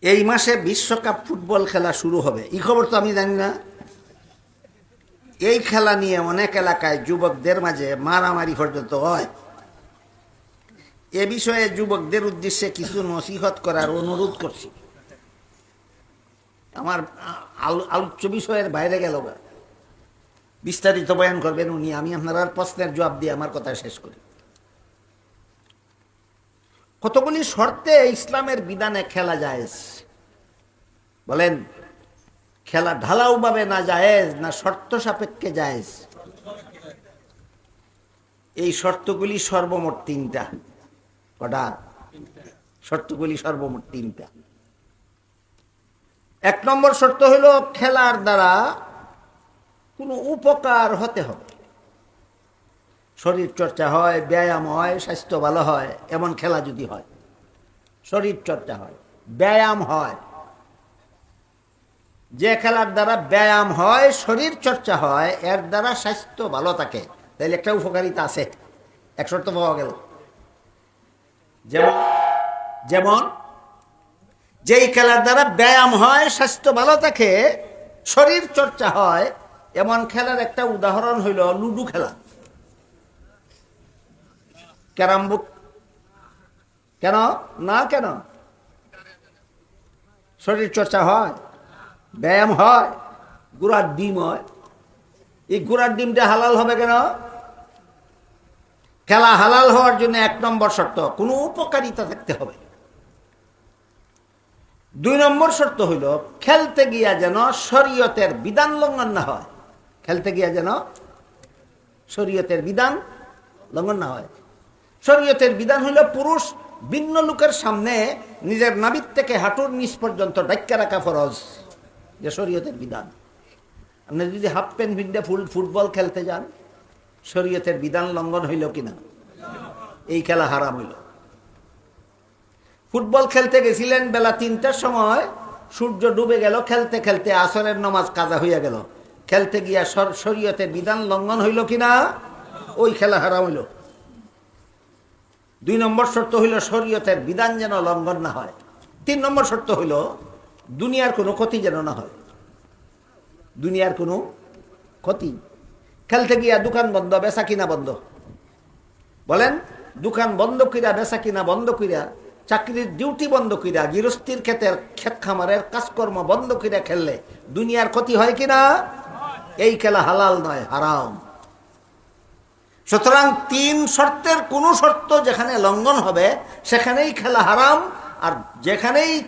এই মাসে বিশ্বকাপ ফুটবল খেলা শুরু হবে, এই খবর তো আমি জানি না। এই খেলা নিয়ে অনেক এলাকায় যুবকদের মাঝে মারামারি পর্যন্ত হয়। এ বিষয়ে যুবকদের উদ্দেশ্যে কিছু নসিহত করার অনুরোধ করছি। আমার আলোচ্য বিষয়ের বাইরে গেল, বিস্তারিত বয়ান করবেন উনি। আমি আপনার প্রশ্নের জবাব দিয়ে আমার কথা শেষ করি। কতগুলি শর্তে ইসলামের বিধানে খেলা জায়েজ? বলেন, খেলা ঢালাওভাবে না জায়েজ না শর্ত সাপেক্ষে জায়েজ? এই শর্তগুলি সর্বমোট তিনটা। কটা? শর্তগুলি সর্বমোট তিনটা। এক নম্বর শর্ত হইল খেলার দ্বারা কোনো উপকার হতে হবে। শরীর চর্চা হয়, ব্যায়াম হয়, স্বাস্থ্য ভালো হয়, এমন খেলা যদি হয়, শরীর চর্চা হয়, ব্যায়াম হয়, যে খেলার দ্বারা ব্যায়াম হয়, শরীর চর্চা হয়, এর দ্বারা স্বাস্থ্য ভালো থাকে, তাইলে একটা উপকারিতা আছে, এক শর্ত পাওয়া গেল। যেমন যেমন যেই খেলার দ্বারা ব্যায়াম হয়, স্বাস্থ্য ভালো থাকে, শরীর চর্চা হয়, এমন খেলার একটা উদাহরণ হইল লুডু খেলা, ক্যারাম বোর্ড। কেন না? কেন? শরীর চর্চা হয়, ব্যায়াম হয়, গুড়ার ডিম হয়। এই গুড়ার ডিমটা হালাল হবে কেন? খেলা হালাল হওয়ার জন্য এক নম্বর শর্ত কোনো উপকারিতা থাকতে হবে। দুই নম্বর শর্ত হইল খেলতে গিয়া যেন শরীয়তের বিধান লঙ্ঘন না হয়। খেলতে গিয়া যেন শরীয়তের বিধান লঙ্ঘন না হয়। শরীয়তের বিধান হইল পুরুষ ভিন্ন লোকের সামনে নিজের নাভির থেকে হাঁটুর নিচ পর্যন্ত ঢাকা রাখা ফরজ, যে শরীয়তের বিধান। আপনি যদি হাফ প্যান্ট ভিন্ডে ফুটবল খেলতে যান, শরীয়তের বিধান লঙ্ঘন হইল কিনা? এই খেলা হারাম হইল। ফুটবল খেলতে গেছিলেন বেলা 3টার সময়, সূর্য ডুবে গেল, খেলতে খেলতে আসরের নামাজ কাজা হইয়া গেল, খেলতে গিয়া শরীয়তের বিধান লঙ্ঘন হইল কিনা? ওই খেলা হারাম হইল। 2 নম্বর শর্ত হইল শরীয়তের বিধান যেন লঙ্ঘন না হয়। 3 নম্বর শর্ত হইল দুনিয়ার কোনো ক্ষতি যেন না হয়। দুনিয়ার কোনো ক্ষতি। খেলতে গিয়া দোকান বন্ধ, বেচা কিনা বন্ধ। বলেন, দোকান বন্ধ কইরা, বেচা কিনা বন্ধ কইরা, চাকরির ডিউটি বন্ধ কইরা, গৃহস্থীর ক্ষেতের ক্ষেত খামারের কাজকর্ম বন্ধ কইরা খেললে দুনিয়ার ক্ষতি হয় কিনা? এই খেলা হালাল নয়, হারাম। সুতরাং 3 শর্তের কোন শর্ত যেখানে লঙ্ঘন হবে সেখানেই খেলা হারাম, আর যেখানেই